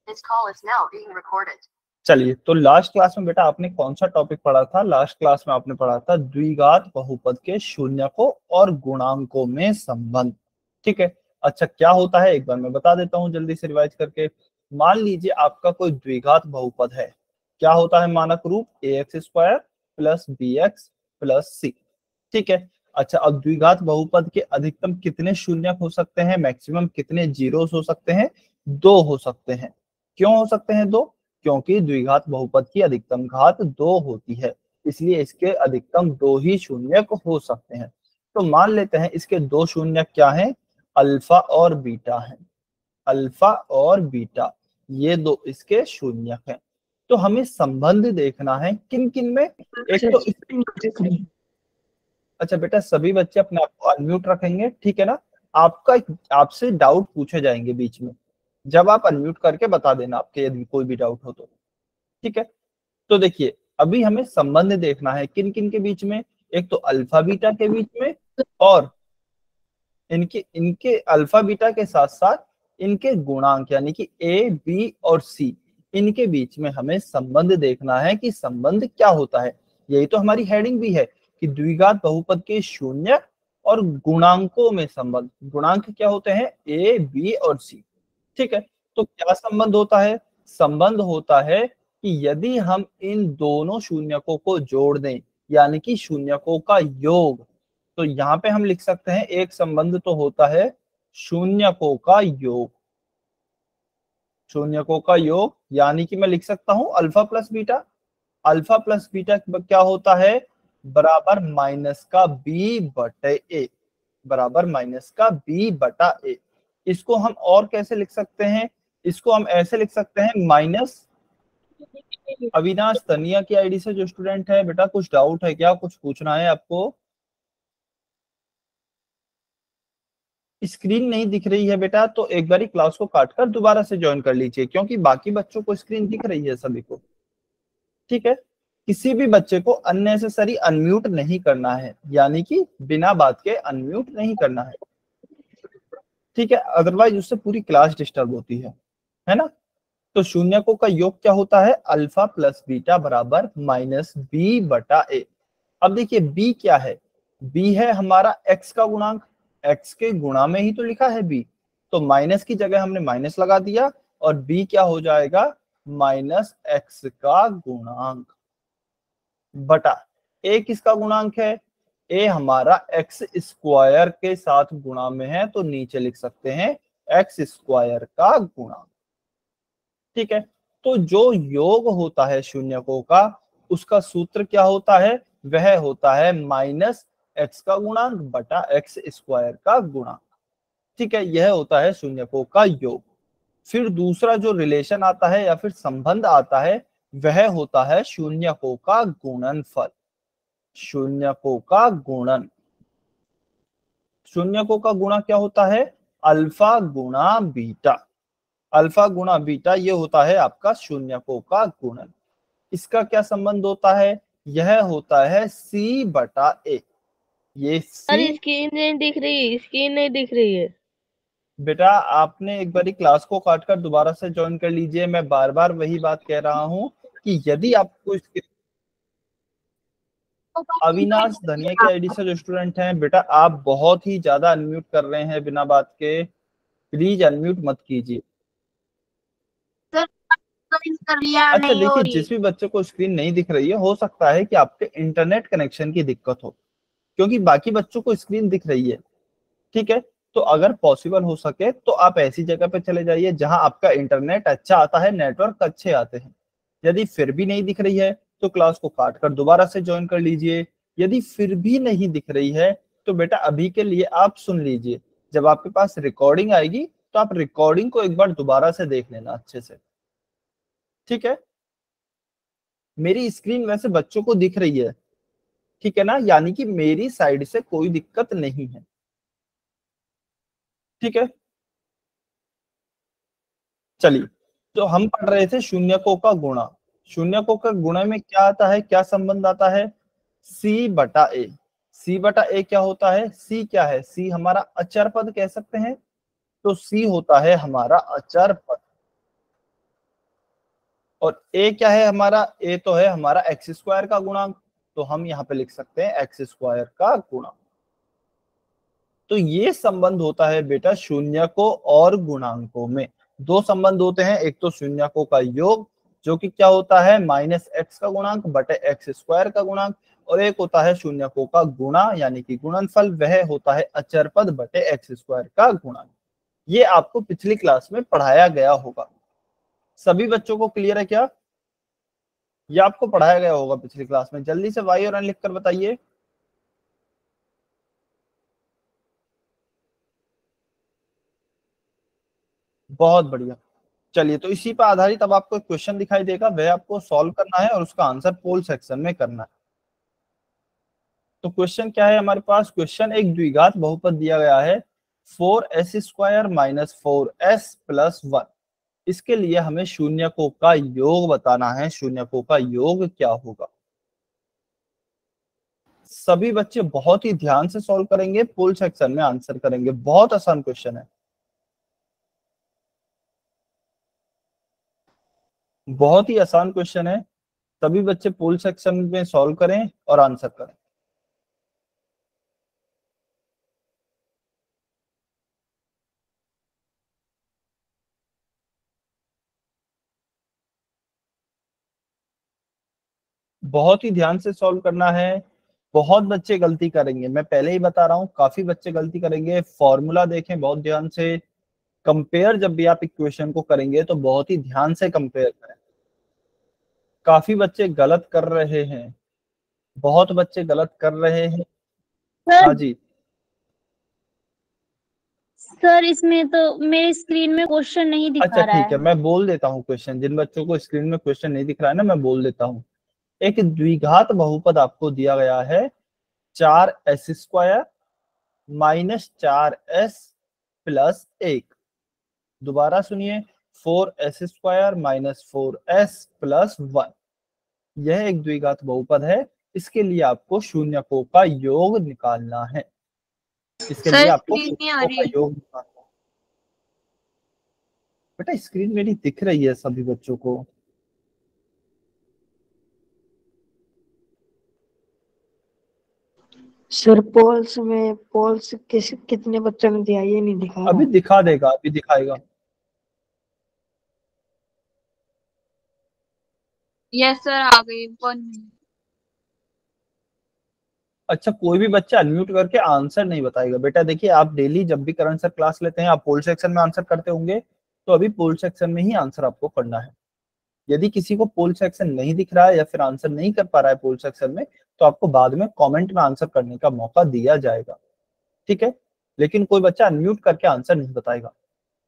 This call is now being recorded. चलिए, तो last class में बेटा आपने कौन सा टॉपिक पढ़ा था? लास्ट क्लास में आपने पढ़ा था द्विघात बहुपद के शून्यकों और गुणांकों में संबंध। ठीक है, अच्छा क्या होता है एक बार मैं बता देता हूँ जल्दी से रिवाइज करके। मान लीजिए आपका कोई द्विघात बहुपद है, क्या होता है मानक रूप? ax² plus bx plus c। ठीक है, अच्छा अब द्विघात बहुपद के अधिकतम कितने शून्यक हो सकते हैं? मैक्सिमम कितने जीरोस हो सकते हैं? 2 हो सकते हैं। क्यों हो सकते हैं 2? क्योंकि द्विघात बहुपद की अधिकतम घात 2 होती है, इसलिए इसके अधिकतम 2 ही शून्यक हो सकते हैं। तो मान लेते हैं इसके 2 शून्यक क्या हैं? अल्फा और बीटा हैं। अल्फा और बीटा ये 2 इसके शून्यक हैं। तो हमें संबंध देखना है किन किन में? एक तो अच्छा बेटा सभी बच्चे अपने आप को अनम्यूट रखेंगे, ठीक है ना? आपसे डाउट पूछे जाएंगे बीच में, जब आप अनम्यूट करके बता देना आपके यदि कोई भी डाउट हो तो। ठीक है, तो देखिए अभी हमें संबंध देखना है किन किन के बीच में। एक तो अल्फा बीटा के बीच में, और इनके इनके अल्फा बीटा के साथ साथ इनके गुणांक यानी कि ए बी और सी, इनके बीच में हमें संबंध देखना है कि संबंध क्या होता है। यही तो हमारी हेडिंग भी है कि द्विघात बहुपद के शून्य और गुणांकों में संबंध। गुणांक क्या होते हैं? ए बी और सी। ठीक है, तो क्या संबंध होता है? संबंध होता है कि यदि हम इन दोनों शून्यकों को जोड़ दें यानी कि शून्यकों का योग, तो यहाँ पे हम लिख सकते हैं एक संबंध तो होता है शून्यकों का योग। शून्यकों का योग यानी कि मैं लिख सकता हूं alpha plus beta. Alpha plus beta क्या होता है? बराबर माइनस का बी बटे ए, बराबर माइनस का बी बटा ए। इसको हम और कैसे लिख सकते हैं? इसको हम ऐसे लिख सकते हैं माइनस। अविनाश तनिया की आईडी से जो स्टूडेंट है, बेटा कुछ डाउट है क्या? कुछ पूछना है आपको? स्क्रीन नहीं दिख रही है बेटा तो एक बारी क्लास को काटकर दोबारा से ज्वाइन कर लीजिए, क्योंकि बाकी बच्चों को स्क्रीन दिख रही है सभी को। ठीक है, किसी भी बच्चे को अननेसेसरी अनम्यूट नहीं करना है, यानी कि बिना बात के अनम्यूट नहीं करना है। ठीक है, अदरवाइज उससे पूरी क्लास डिस्टर्ब होती है ना? तो शून्यकों का योग क्या होता है? अल्फा प्लस बीटा बराबर माइनस बी बटा ए। अब देखिए बी क्या है? बी है हमारा एक्स का गुणांक। एक्स के गुणा में ही तो लिखा है बी, तो माइनस की जगह हमने माइनस लगा दिया और बी क्या हो जाएगा? माइनस एक्स का गुणांक बटा ए किसका गुणांक है? ए हमारा एक्स स्क्वायर के साथ गुणा में है, तो नीचे लिख सकते हैं एक्स स्क्वायर का गुणांक। ठीक है, तो जो योग होता है शून्यकों का, उसका सूत्र क्या होता है? वह होता है माइनस एक्स का गुणांक बटा एक्स स्क्वायर का गुणांक। ठीक है, यह होता है शून्यकों का योग। फिर दूसरा जो रिलेशन आता है या फिर संबंध आता है, वह होता है शून्यकों का गुणनफल। शून्यकों का गुणन। शून्यकों का गुणा क्या होता है? अल्फा गुणा बीटा। अल्फा गुणा बीटा ये होता है आपका शून्यकों का गुणन। इसका क्या संबंध होता है? यह होता है सी बटा ए। ये अरे सी स्क्रीन नहीं दिख रही, स्क्रीन नहीं दिख रही है। बेटा आपने एक बारी क्लास को काटकर दोबारा से ज्वाइन कर लीजिए। मैं बार बार वही बात कह रहा हूं कि यदि आपको इसके अविनाश धनिया की आईडी से जो स्टूडेंट हैं, बेटा आप बहुत ही ज्यादा अनम्यूट कर रहे हैं बिना बात के। प्लीज अनम्यूट मत कीजिए। अच्छा देखिए, जिस भी बच्चे को स्क्रीन नहीं दिख रही है, हो सकता है कि आपके इंटरनेट कनेक्शन की दिक्कत हो, क्योंकि बाकी बच्चों को स्क्रीन दिख रही है। ठीक है, तो अगर पॉसिबल हो सके तो आप ऐसी जगह पे चले जाइए जहां आपका इंटरनेट अच्छा आता है, नेटवर्क अच्छे आते हैं। यदि फिर भी नहीं दिख रही है तो क्लास को काट कर दोबारा से ज्वाइन कर लीजिए। यदि फिर भी नहीं दिख रही है तो बेटा अभी के लिए आप सुन लीजिए, जब आपके पास रिकॉर्डिंग आएगी तो आप रिकॉर्डिंग को एक बार दोबारा से देख लेना अच्छे से। ठीक है, मेरी स्क्रीन वैसे बच्चों को दिख रही है, ठीक है ना? यानी कि मेरी साइड से कोई दिक्कत नहीं है। ठीक है, चलिए, तो हम पढ़ रहे थे शून्यकों का गुणा। शून्यकों का गुणा में क्या आता है, क्या संबंध आता है? सी बटा ए। सी बटा ए क्या होता है? सी क्या है? सी हमारा अचर पद कह सकते हैं, तो सी होता है हमारा अचर पद। और ए क्या है हमारा, ए तो है हमारा एक्स स्क्वायर का गुणांक, तो हम यहाँ पे लिख सकते हैं एक्स स्क्वायर का गुणांक। तो ये संबंध होता है बेटा शून्यकों और गुणांकों में। दो संबंध होते हैं, एक तो शून्यकों का योग जो कि क्या होता है माइनस एक्स का गुणांक बटे एक्स स्क्वायर का गुणांक, और एक होता है शून्यकों का गुणा यानी कि गुणनफल, वह होता है अचर पद बटे एक्स स्क्वायर का गुणांक। ये आपको पिछली क्लास में पढ़ाया गया होगा। सभी बच्चों को क्लियर है क्या? ये आपको पढ़ाया गया होगा पिछली क्लास में। जल्दी से वाई और एन लिखकर बताइए। बहुत बढ़िया। चलिए, तो इसी पर आधारित अब आपको एक क्वेश्चन दिखाई देगा, वह आपको सॉल्व करना है और उसका आंसर पोल सेक्शन में करना है। तो क्वेश्चन क्या है हमारे पास? क्वेश्चन एक द्विघात बहुपद दिया गया है 4s² माइनस 4s प्लस 1। इसके लिए हमें शून्यकों का योग बताना है। शून्यकों का योग क्या होगा? सभी बच्चे बहुत ही ध्यान से सॉल्व करेंगे, पोल सेक्शन में आंसर करेंगे। बहुत आसान क्वेश्चन है, बहुत ही आसान क्वेश्चन है। सभी बच्चे पोल सेक्शन में सॉल्व करें और आंसर करें। बहुत ही ध्यान से सॉल्व करना है। बहुत बच्चे गलती करेंगे, मैं पहले ही बता रहा हूँ, काफी बच्चे गलती करेंगे। फॉर्मूला देखें बहुत ध्यान से। कंपेयर जब भी आप इक्वेशन को करेंगे तो बहुत ही ध्यान से कंपेयर करें। काफी बच्चे गलत कर रहे हैं, बहुत बच्चे गलत कर रहे हैं। हाँ सर जी। सर इसमें तो मेरी स्क्रीन में क्वेश्चन नहीं अच्छा दिखा रहा ठीक है, है। मैं बोल देता हूँ क्वेश्चन। जिन बच्चों को स्क्रीन में क्वेश्चन नहीं दिख रहा है ना, मैं बोल देता हूँ। एक द्विघात बहुपद आपको दिया गया है 4s² माइनस 4s प्लस 1। दोबारा सुनिए, 4s² माइनस 4s प्लस 1। यह एक द्विघात बहुपद है। इसके लिए आपको शून्यकों का योग निकालना है। इसके लिए सर आपको स्क्रीन नहीं आ शून्यकों रही का है। योग निकालना है। बेटा स्क्रीन मेरी दिख रही है सभी बच्चों को। सर पोल्स कितने बच्चों ने दिया ये नहीं दिखा अभी रहा। दिखा देगा, अभी दिखाएगा। यस सर आ गई 1 मिनट। अच्छा, कोई भी बच्चा अनम्यूट करके आंसर नहीं बताएगा। बेटा देखिए, आप डेली जब भी करंट सर क्लास लेते हैं, आप पोल सेक्शन में आंसर करते होंगे, तो अभी पोल सेक्शन में ही आंसर आपको करना है। यदि किसी को पोल सेक्शन नहीं दिख रहा है या फिर आंसर नहीं कर पा रहा है पोल सेक्शन में, तो आपको बाद में कमेंट में आंसर करने का मौका दिया जाएगा, ठीक है? लेकिन कोई बच्चा अनम्यूट करके आंसर नहीं बताएगा।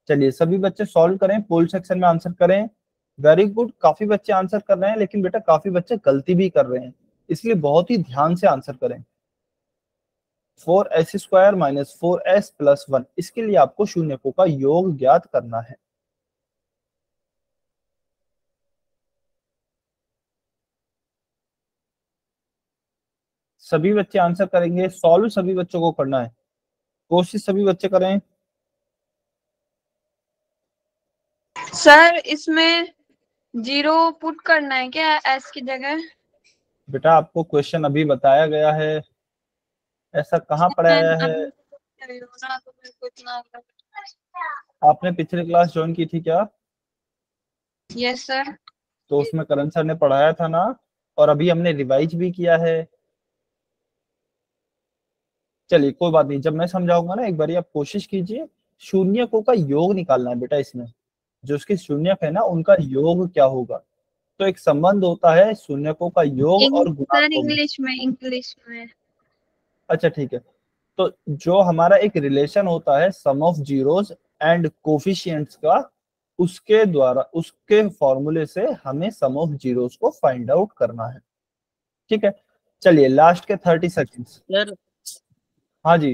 चलिए, सभी बच्चे सॉल्व करें, पोल सेक्शन में आंसर करें। वेरी गुड, काफी बच्चे आंसर कर रहे हैं, लेकिन बेटा काफी बच्चे गलती भी कर रहे हैं, इसलिए बहुत ही ध्यान से आंसर करें। 4s² माइनस 4s प्लस 1, इसके लिए आपको शून्यकों का योग ज्ञात करना है। सभी बच्चे आंसर करेंगे, सॉल्व सभी बच्चों को करना है, कोशिश सभी बच्चे करें। सर इसमें 0 पुट करना है क्या एस की जगह? बेटा आपको क्वेश्चन अभी बताया गया है, ऐसा कहाँ पढ़ाया है? अभी कर रही हूँ ना तो मेरे को इतना। आपने पिछली क्लास ज्वाइन की थी क्या? Yes sir. तो उसमें करण सर ने पढ़ाया था ना, और अभी हमने रिवाइज भी किया है। चलिए कोई बात नहीं, जब मैं समझाऊंगा ना एक बार आप कोशिश कीजिए। शून्यकों का योग निकालना है बेटा। इसमें जो उसके शून्यक है ना, उनका योग क्या होगा? तो एक संबंध होता है शून्यकों का योग और सर गुणांकों में। इंग्लिश में। अच्छा ठीक है। तो जो हमारा एक रिलेशन होता है सम ऑफ जीरोस एंड कोफिशिएंट्स का, उसके द्वारा, उसके फॉर्मूले से हमें सम ऑफ जीरोस को फाइंड आउट करना है, ठीक है? चलिए लास्ट के 30 सेकेंड्स। सर हाँ जी।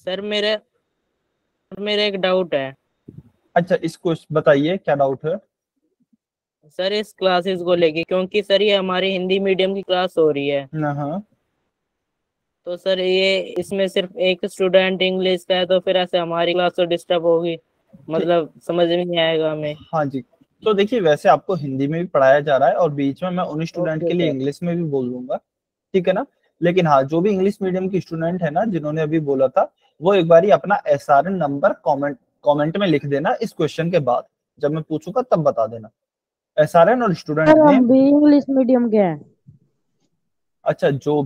सर मेरा एक डाउट है। अच्छा, इसको बताइए क्या डाउट है? सर इस क्लासेस को लेके, क्योंकि सर ये हमारी हिंदी मीडियम की क्लास हो रही है, हाँ। तो सर ये इसमें सिर्फ एक स्टूडेंट इंग्लिश का है, तो फिर ऐसे हमारी क्लास तो डिस्टर्ब होगी, मतलब समझ में नहीं आएगा हमें। हाँ जी, तो देखिए वैसे आपको हिंदी में भी पढ़ाया जा रहा है और बीच में मैं उन स्टूडेंट के लिए इंग्लिश में भी बोल दूंगा, ठीक है ना। लेकिन हाँ, जो भी इंग्लिश मीडियम की स्टूडेंट है ना जिन्होंने अभी बोला था, वो एक बार अपना SRN नंबर कमेंट में लिख देना इस क्वेश्चन के बाद, जब मैं पूछूंगा तब बता देना SRN और स्टूडेंट सर हम नेम। भी इंग्लिश मीडियम के हैं। अच्छा, जो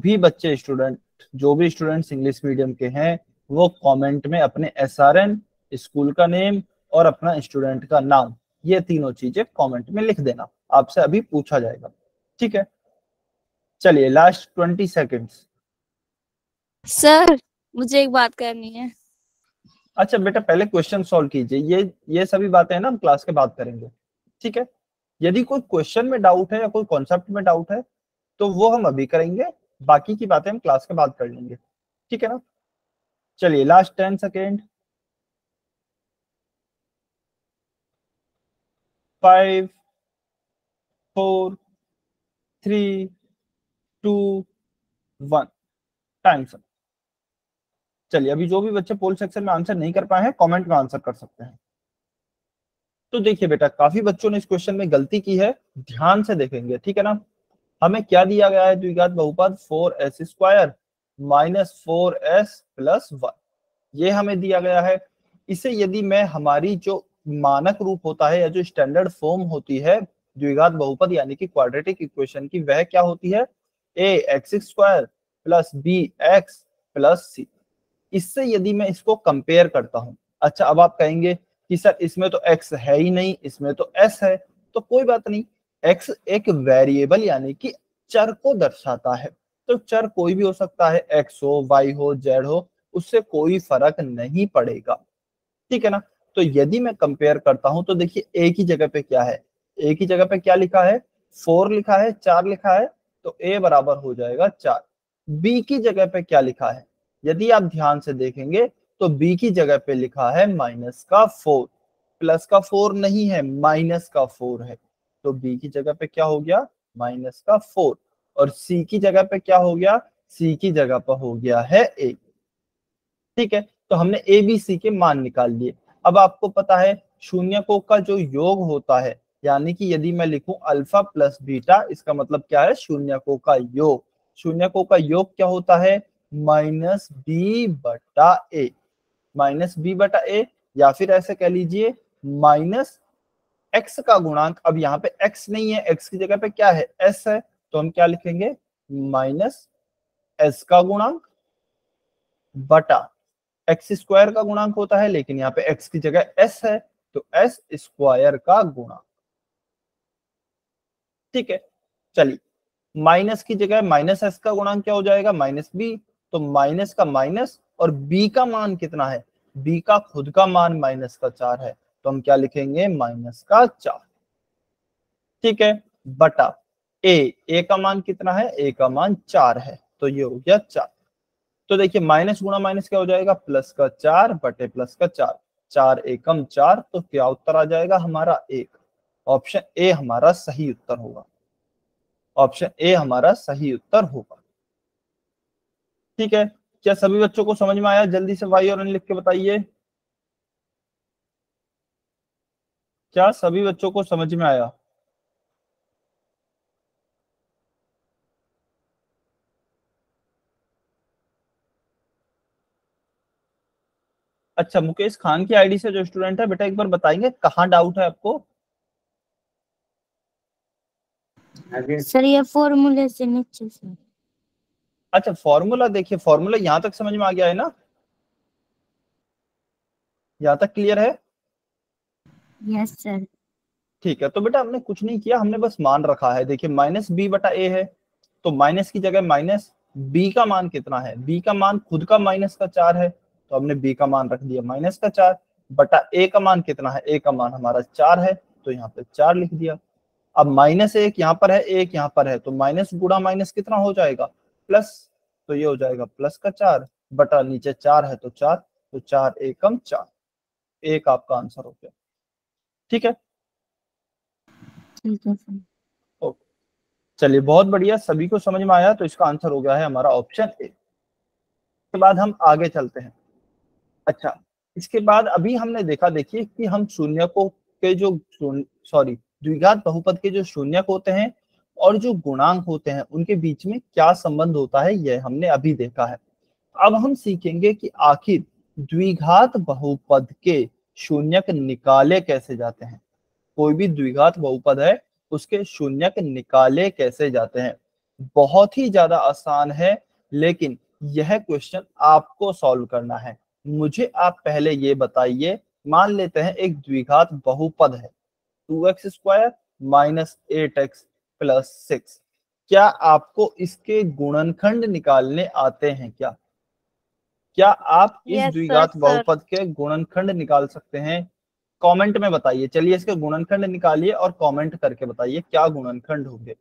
भी स्टूडेंट्स इंग्लिश मीडियम के हैं वो कमेंट में अपने SRN, स्कूल का नेम और अपना स्टूडेंट का नाम, ये तीनों चीजें कमेंट में लिख देना, आपसे अभी पूछा जाएगा, ठीक है। चलिए लास्ट 20 सेकेंड्स। सर मुझे एक बात करनी है। अच्छा बेटा, पहले क्वेश्चन सॉल्व कीजिए, ये सभी बातें हैं ना हम क्लास के बाद करेंगे, ठीक है। यदि कोई क्वेश्चन में डाउट है या कोई कॉन्सेप्ट में डाउट है तो वो हम अभी करेंगे, बाकी की बातें हम क्लास के बाद कर लेंगे, ठीक है ना। चलिए लास्ट 10 सेकेंड। 5 4 3 2 1 time sir. चलिए अभी जो भी बच्चे पोल सेक्शन में आंसर नहीं कर पाए हैं कमेंट में आंसर कर सकते हैं। तो देखिए बेटा, काफी बच्चों ने इस क्वेश्चन में गलती की है, ध्यान से देखेंगे, ठीक है ना। हमें क्या दिया गया है, द्विघात बहुपद 4s square minus 4s plus 1, ये हमें दिया गया है। इसे यदि मैं हमारी जो मानक रूप होता है या जो स्टैंडर्ड फॉर्म होती है द्विघात बहुपद यानी कि क्वाड्रेटिक इक्वेशन की, वह क्या होती है, ax square plus bx plus c। इससे यदि मैं इसको कंपेयर करता हूं, अच्छा अब आप कहेंगे कि सर इसमें तो x है ही नहीं, इसमें तो s है, तो कोई बात नहीं, x एक वेरिएबल यानी कि चर को दर्शाता है, तो चर कोई भी हो सकता है, x हो, y हो, z हो, उससे कोई फर्क नहीं पड़ेगा, ठीक है ना। तो यदि मैं कंपेयर करता हूं तो देखिए a की जगह पे क्या है, a की जगह पे क्या लिखा है, 4 लिखा है, 4 लिखा है, तो a बराबर हो जाएगा 4। b की जगह पे क्या लिखा है, यदि आप ध्यान से देखेंगे तो b की जगह पे लिखा है माइनस का 4, प्लस का 4 नहीं है, माइनस का 4 है, तो b की जगह पे क्या हो गया, माइनस का 4। और c की जगह पे क्या हो गया, c की जगह पर हो गया है a, ठीक है। तो हमने ए बी सी के मान निकाल लिए। अब आपको पता है शून्यकों का जो योग होता है, यानी कि यदि मैं लिखूं अल्फा प्लस बीटा, इसका मतलब क्या है, शून्यकों का योग। शून्यकों का योग क्या होता है, माइनस बी बटा ए, माइनस बी बटा ए, या फिर ऐसे कह लीजिए माइनस एक्स का गुणांक। अब यहाँ पे एक्स नहीं है, एक्स की जगह पे क्या है, एस है, तो हम क्या लिखेंगे, माइनस एस का गुणांक बटा एक्स स्क्वायर का गुणांक होता है, लेकिन यहाँ पे एक्स की जगह एस है, तो एस स्क्वायर का गुणांक, ठीक है। चलिए माइनस की जगह माइनस एस का गुणांक क्या हो जाएगा, माइनस बी, तो माइनस का माइनस, और बी का मान कितना है, बी का खुद का मान माइनस का 4 है, तो हम क्या लिखेंगे, माइनस का 4, ठीक है, बटा ए का मान कितना है, ए का मान 4 है, तो ये हो गया 4। तो देखिए माइनस गुणा माइनस क्या हो जाएगा, प्लस का 4 बटे प्लस का 4, 4 एकम 4, तो क्या उत्तर आ जाएगा हमारा 1। ऑप्शन ए हमारा सही उत्तर होगा, ऑप्शन ए हमारा सही उत्तर होगा, ठीक है। क्या सभी बच्चों को समझ में आया, जल्दी से वाई और एन लिख के बताइए, क्या सभी बच्चों को समझ में आया। अच्छा, मुकेश खान की आईडी से जो स्टूडेंट है, बेटा एक बार बताएंगे कहाँ डाउट है आपको। सर ये फॉर्मूले से नीचे से। अच्छा फॉर्मूला, देखिए फॉर्मूला यहाँ तक समझ में आ गया है ना, यहाँ तक क्लियर है। Yes sir. ठीक है, तो बेटा हमने कुछ नहीं किया, हमने बस मान रखा है। देखिए माइनस बी बटा ए है, तो माइनस की जगह माइनस, बी का मान कितना है, बी का मान खुद का माइनस का 4 है, तो हमने बी का मान रख दिया माइनस का 4, बटा ए का मान कितना है, ए का मान हमारा 4 है, तो यहाँ पे 4 लिख दिया। अब माइनस एक यहाँ पर है, एक यहाँ पर है, तो माइनस गुणा माइनस कितना हो जाएगा, प्लस, तो ये हो जाएगा प्लस का 4 बटा नीचे 4 है, तो 4, तो 4 एकम 4, एक आपका आंसर हो गया, ठीक है। ठीक है सर। ओके, चलिए बहुत बढ़िया, सभी को समझ में आया, तो इसका आंसर हो गया है हमारा ऑप्शन ए। के बाद हम आगे चलते हैं। अच्छा, इसके बाद अभी हमने देखा, देखिए कि हम शून्य को के जो द्विघात बहुपद के जो शून्यक होते हैं और जो गुणांक होते हैं उनके बीच में क्या संबंध होता है, यह हमने अभी देखा है। अब हम सीखेंगे कि आखिर द्विघात बहुपद के शून्यक निकाले कैसे जाते हैं। कोई भी द्विघात बहुपद है उसके शून्यक निकाले कैसे जाते हैं। बहुत ही ज्यादा आसान है, लेकिन यह क्वेश्चन आपको सॉल्व करना है। मुझे आप पहले ये बताइए, मान लेते हैं एक द्विघात बहुपद है 2x² माइनस 8x प्लस 6। क्या आपको इसके गुणनखंड निकालने आते हैं क्या? क्या आप इस Yes, द्विघात sir. बहुपद के गुणनखंड निकाल सकते हैं? कमेंट में बताइए। चलिए इसके गुणनखंड निकालिए और कमेंट करके बताइए क्या गुणनखंड होंगे।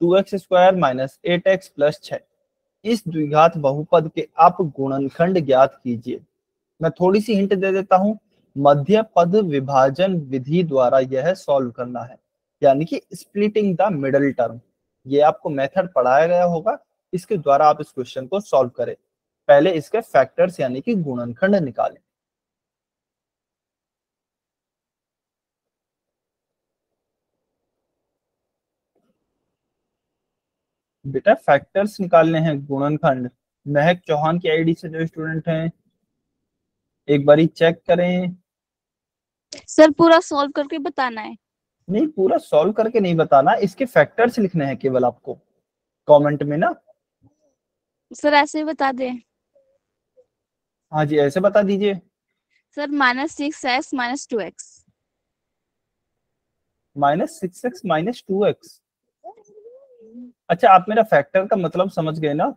2x² माइनस 8x प्लस 6, इस द्विघात बहुपद के आप गुणनखंड ज्ञात कीजिए। मैं थोड़ी सी हिंट दे देता हूं, मध्य पद विभाजन विधि द्वारा यह सॉल्व करना है, यानी कि स्प्लिटिंग द मिडल टर्म। ये आपको मेथड पढ़ाया गया होगा, इसके द्वारा आप इस क्वेश्चन को सॉल्व करें। पहले इसके फैक्टर्स यानी कि गुणनखंड निकालें। बेटा फैक्टर्स निकालने हैं, गुणनखंड। महक चौहान की आईडी से जो स्टूडेंट हैं एक बारी चेक करें। सर पूरा सॉल्व करके बताना है। नहीं, पूरा सॉल्व करके नहीं बताना, इसके फैक्टर्स लिखने हैं केवल आपको कमेंट में ना। सर ऐसे ही बता दे। हाँ जी, ऐसे बता दीजिए। Sir -6x minus 2x। -6x minus 2x। अच्छा, आप मेरा फैक्टर का मतलब समझ गए ना?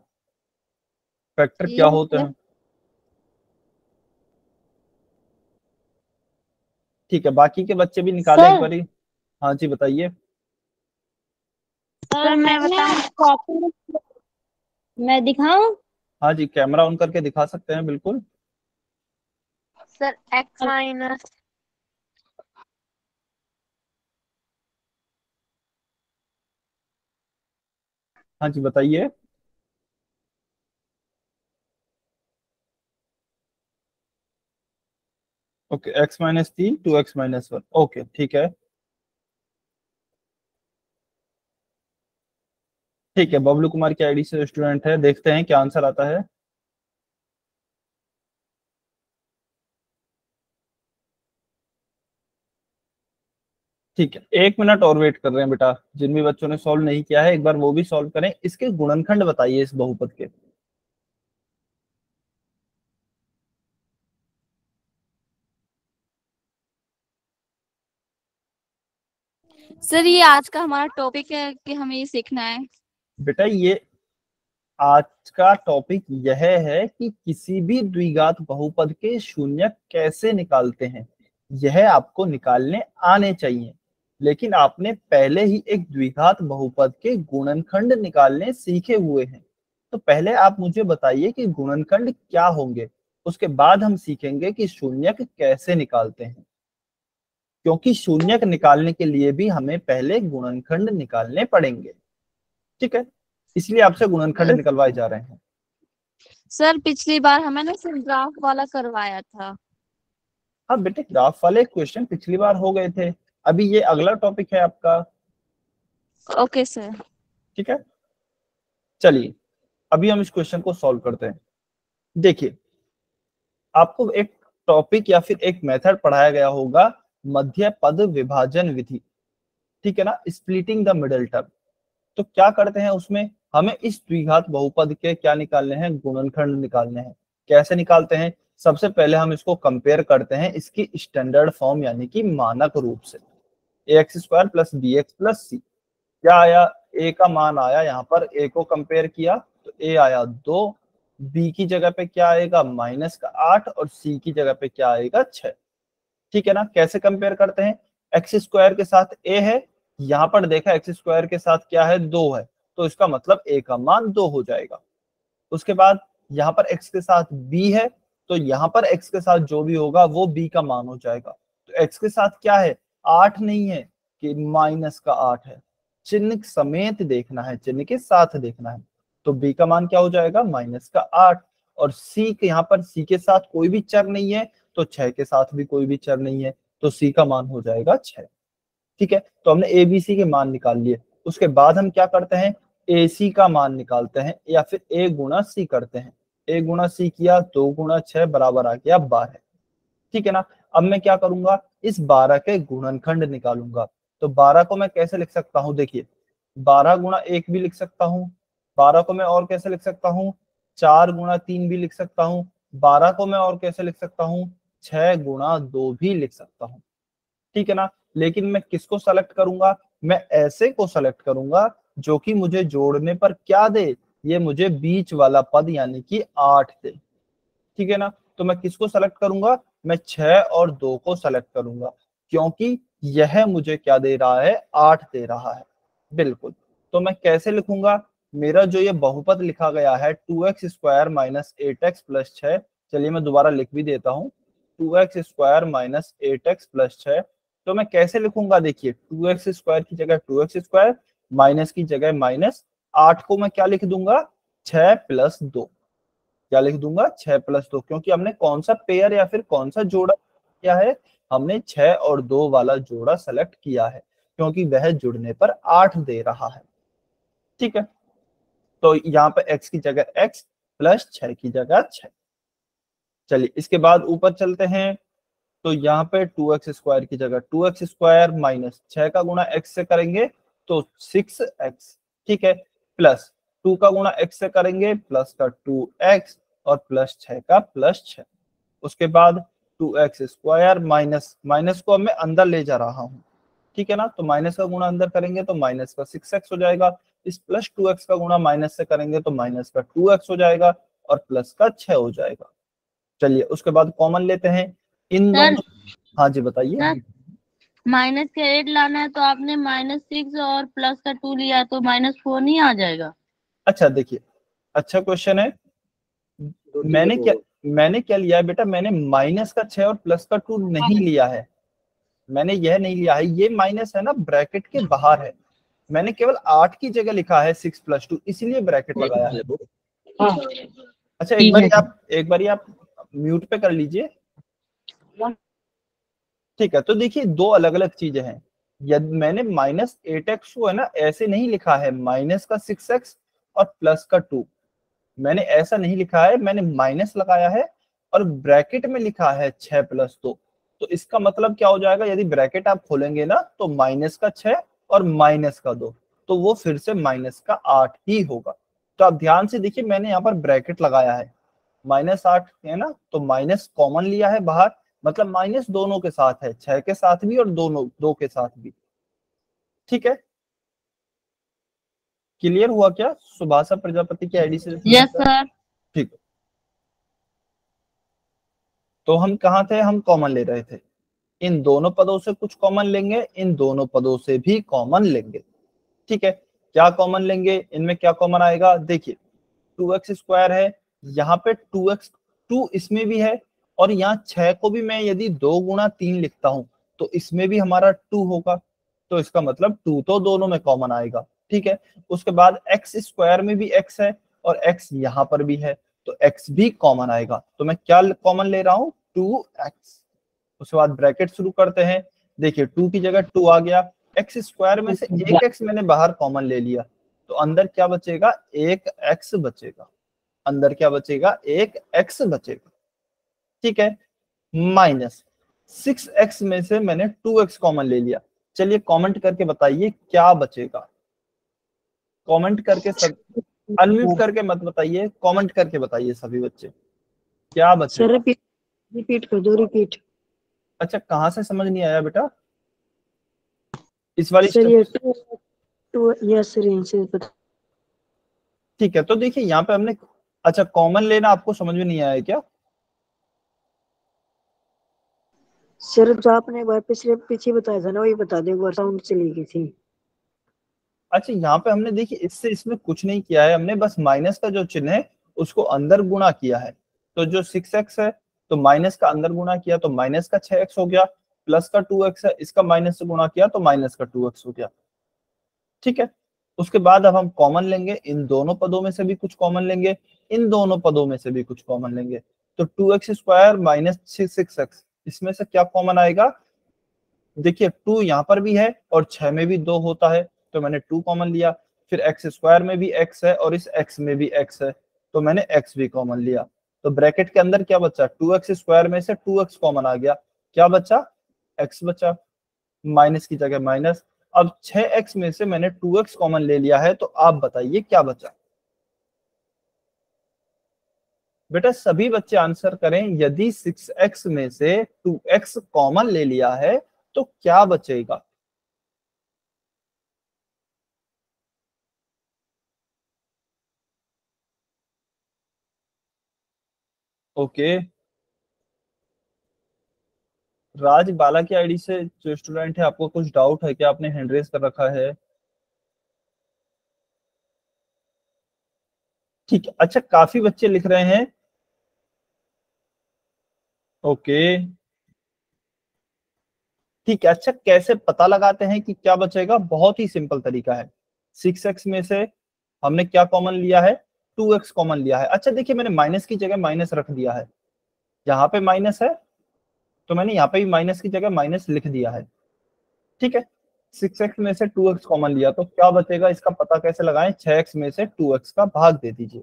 फैक्टर क्या होते हैं? ठीक है, बाकी के बच्चे भी निकाले एक बारी। हाँ जी बताइए। सर मैं दिखाऊं? हाँ जी, कैमरा ऑन करके दिखा सकते हैं बिल्कुल। सर x माइनस हाँ जी बताइए। Okay, x minus 3 2x minus 1। Okay ठीक है, ठीक है। बबलू कुमार की आईडी से स्टूडेंट है, देखते हैं क्या आंसर आता है। ठीक है, 1 मिनट और वेट कर रहे हैं बेटा। जिन भी बच्चों ने सॉल्व नहीं किया है एक बार वो भी सॉल्व करें। इसके गुणनखंड बताइए इस बहुपद के। सर ये आज का हमारा टॉपिक है कि हमें ये सीखना है। बेटा ये आज का टॉपिक यह है कि किसी भी द्विघात बहुपद के शून्यक कैसे निकालते हैं, यह आपको निकालने आने चाहिए। लेकिन आपने पहले ही एक द्विघात बहुपद के गुणनखंड निकालने सीखे हुए हैं। तो पहले आप मुझे बताइए कि गुणनखंड क्या होंगे, उसके बाद हम सीखेंगे कि शून्यक कैसे निकालते हैं। क्योंकि शून्यक निकालने के लिए भी हमें पहले गुणनखंड निकालने पड़ेंगे। ठीक है, इसलिए आपसे गुणनखंड निकलवाए जा रहे हैं। सर पिछली बार हमें ना सिर्फ ग्राफ वाला करवाया था। हाँ बेटे, ग्राफ वाले क्वेश्चन पिछली बार हो गए थे। अभी ये अगला टॉपिक है आपका। Okay sir. ठीक है, चलिए अभी हम इस क्वेश्चन को सॉल्व करते हैं। देखिए, आपको एक टॉपिक या फिर एक मेथड पढ़ाया गया होगा, मध्य पद विभाजन विधि। ठीक है ना, स्प्लिटिंग द मिडल टर्म। तो क्या करते हैं उसमें, हमें इस द्विघात बहुपद के क्या निकालने हैं, गुणनखंड निकालने हैं। कैसे निकालते हैं? सबसे पहले हम इसको कंपेयर करते हैं इसकी स्टैंडर्ड फॉर्म यानी कि मानक रूप से। ax² plus bx plus c। क्या आया? a का मान आया, यहाँ पर a को कंपेयर किया तो a आया 2, b की जगह पे क्या आएगा -8 और c की जगह पे क्या आएगा 6। ठीक है ना। कैसे कंपेयर करते हैं? x² के साथ a है, यहाँ पर देखा x² के साथ क्या है 2 है, तो इसका मतलब a का मान 2 हो जाएगा। उसके बाद यहाँ पर x के साथ b है, तो यहाँ पर x के साथ जो भी होगा वो b का मान हो जाएगा। तो x के साथ क्या है, 8 नहीं है कि -8 है, चिन्ह समेत देखना है, चिन्ह के साथ देखना है। तो b का मान क्या हो जाएगा -8। और c के यहाँ पर c के साथ कोई भी चर नहीं है, तो 6 के साथ भी कोई भी चर नहीं है, तो सी का मान हो जाएगा 6। ठीक है, तो हमने ए बी सी के मान निकाल लिए। उसके बाद हम क्या करते हैं, ए सी का मान निकालते हैं, या फिर ए गुणा सी करते हैं। ए गुणा सी किया, 2 गुणा 6 बराबर आ गया 12। ठीक है ना। अब मैं क्या करूंगा, इस 12 के गुणनखंड निकालूंगा। तो 12 को मैं कैसे लिख सकता हूँ, देखिए 12 गुणा 1 भी लिख सकता हूँ। 12 को मैं और कैसे लिख सकता हूँ, 4 गुणा 3 भी लिख सकता हूँ। 12 को मैं और कैसे लिख सकता हूँ, 6 गुणा 2 भी लिख सकता हूँ। ठीक है ना। लेकिन मैं किसको सेलेक्ट करूंगा, मैं ऐसे को सेलेक्ट करूंगा जो कि मुझे जोड़ने पर क्या दे, ये मुझे बीच वाला पद यानी कि 8 दे। ठीक है ना। तो मैं किसको सेलेक्ट करूंगा, मैं 6 और 2 को सेलेक्ट करूंगा, क्योंकि यह मुझे क्या दे रहा है, 8 दे रहा है। बिल्कुल। तो मैं कैसे लिखूंगा, मेरा जो ये बहुपद लिखा गया है 2x square minus 8x plus 6, चलिए मैं दोबारा लिख भी देता हूँ, 2x square minus 8x plus 6। तो मैं कैसे लिखूंगा, देखिए 2x स्क्वायर की जगह 2x स्क्वायर, माइनस की जगह माइनस, 8 को मैं क्या लिख दूंगा, 6 प्लस 2। क्या लिख दूंगा, 6 प्लस 2, क्योंकि हमने कौन सा पेयर या फिर कौन सा जोड़ा किया है, हमने 6 और 2 वाला जोड़ा सेलेक्ट किया है, क्योंकि वह जुड़ने पर 8 दे रहा है। ठीक है, तो यहाँ पे x की जगह x प्लस 6 की जगह 6। चलिए इसके बाद ऊपर चलते हैं, तो यहाँ पे 2x स्क्वायर की जगह 2x स्क्वायर माइनस 6 का गुणा x से करेंगे तो 6x। ठीक है, प्लस 2 का गुणा x से करेंगे प्लस का 2x और प्लस 6 का प्लस 6। उसके बाद 2x स्क्वायर माइनस, माइनस को अब मैं अंदर ले जा रहा हूँ। ठीक है ना, तो माइनस का गुणा अंदर करेंगे तो माइनस का 6x हो जाएगा। इस प्लस 2x का गुणा माइनस से करेंगे तो माइनस का 2x हो जाएगा और प्लस का 6 हो जाएगा। चलिए उसके बाद कॉमन लेते हैं इन दोनों। हाँ जी बताइए। माइनस का 8 लाना है तो आपने -6 और प्लस का 2 लिया तो -4 नहीं आ जाएगा? अच्छा देखिए, अच्छा क्वेश्चन है। मैंने क्या लिया है बेटा, मैंने माइनस का 6 और प्लस का 2 नहीं लिया है। मैंने यह नहीं लिया है, ये माइनस है ना, ब्रैकेट के बाहर है। मैंने केवल 8 की जगह लिखा है 6 प्लस 2, इसलिए ब्रैकेट लगाया है। अच्छा एक बारी आप म्यूट पे कर लीजिए। ठीक है, तो देखिए दो अलग अलग चीजें हैं। यदि मैंने -8x को है ना ऐसे नहीं लिखा है, माइनस का 6x और प्लस का 2, मैंने ऐसा नहीं लिखा है, मैंने माइनस लगाया है और ब्रैकेट में लिखा है 6 प्लस 2। तो इसका मतलब क्या हो जाएगा, यदि ब्रैकेट आप खोलेंगे ना तो माइनस का 6 और माइनस का 2, तो वो फिर से माइनस का 8 ही होगा। तो आप ध्यान से देखिए, मैंने यहाँ पर ब्रैकेट लगाया है, -8 है ना, तो माइनस कॉमन लिया है बाहर, मतलब माइनस दोनों के साथ है, 6 के साथ भी और दोनों 2 के साथ भी। ठीक है, क्लियर हुआ क्या सुभाषा प्रजापति की आईडी से? Yes sir. ठीक, तो हम कहाँ थे, हम कॉमन ले रहे थे। इन दोनों पदों से कुछ कॉमन लेंगे, इन दोनों पदों से भी कॉमन लेंगे। ठीक है, क्या कॉमन लेंगे, इनमें क्या कॉमन आएगा, देखिए 2x स्क्वायर है, यहाँ पे 2x 2 इसमें भी है, और यहाँ 6 को भी मैं यदि 2 गुणा 3 लिखता हूं तो इसमें भी हमारा 2 होगा, तो इसका मतलब 2 तो दोनों में कॉमन आएगा। ठीक है, उसके बाद x स्क्वायर में भी x है और x यहाँ पर भी है, तो x भी कॉमन आएगा। तो मैं क्या कॉमन ले रहा हूँ, 2x। उसके बाद ब्रैकेट शुरू करते हैं, देखिए 2 की जगह 2 आ गया, x स्क्वायर में से एक x मैंने बाहर कॉमन ले लिया, तो अंदर क्या बचेगा, एक x बचेगा। अंदर क्या बचेगा, एक x बचेगा। ठीक है, माइनस 6x में से मैंने 2x कॉमन ले लिया। चलिए कमेंट करके बताइए क्या बचेगा, कमेंट करके सब, अनम्यूट करके मत बताइए, कमेंट करके बताइए सभी बच्चे क्या सर बचेगा। रिपीट कर दो, रिपीट। अच्छा कहाँ से समझ नहीं आया बेटा, इस वाली सर ये टू यस सर, इनसे पता। ठीक है, तो देखिए यहाँ पे हमने, अच्छा कॉमन लेना आपको समझ में नहीं आया क्या? सर तो आपने एक बार पिछले पीछे बताया था ना, वही बता दो, एक बार साउंड चली गई थी। अच्छा यहाँ पे हमने देखिए इससे इसमें कुछ नहीं किया है, हमने बस माइनस का जो चिन्ह है उसको अंदर गुणा किया है। तो जो 6x है तो माइनस का अंदर गुणा किया तो माइनस का 6x हो गया, प्लस का 2x है, इसका माइनस से गुणा किया तो माइनस का 2x हो गया। ठीक है, उसके बाद अब हम कॉमन लेंगे, इन दोनों पदों में से भी कुछ कॉमन लेंगे, इन दोनों पदों में से भी कुछ कॉमन लेंगे। तो 2x² माइनस 6x, इसमें से क्या कॉमन आएगा? देखिए 2 यहाँ पर भी है और 6 में भी 2 होता है, तो मैंने 2 कॉमन लिया। फिर x² में भी x है और इस x में भी x है, तो मैंने x भी कॉमन लिया। तो ब्रैकेट के अंदर क्या बचा? 2x² में से 2x कॉमन आ गया, क्या बचा? x बचा, माइनस की जगह माइनस। अब 6x में से मैंने 2x कॉमन ले लिया है, तो आप बताइए क्या बचा? बेटा सभी बच्चे आंसर करें, यदि 6x में से 2x कॉमन ले लिया है तो क्या बचेगा? ओके, राज बाला की आईडी से जो स्टूडेंट है, आपको कुछ डाउट है क्या? आपने हैंड रेज कर रखा है। ठीक है, अच्छा काफी बच्चे लिख रहे हैं। ओके ठीक है, अच्छा कैसे पता लगाते हैं कि क्या बचेगा? बहुत ही सिंपल तरीका है। 6x में से हमने क्या कॉमन लिया है? 2x कॉमन लिया है। अच्छा देखिए, मैंने माइनस की जगह माइनस रख दिया है, यहाँ पे माइनस है तो मैंने यहाँ पे भी माइनस की जगह माइनस लिख दिया है। ठीक है, 6x में से 2x कॉमन लिया तो क्या बचेगा? इसका पता कैसे लगाएं? 6x में से 2x का भाग दे दीजिए,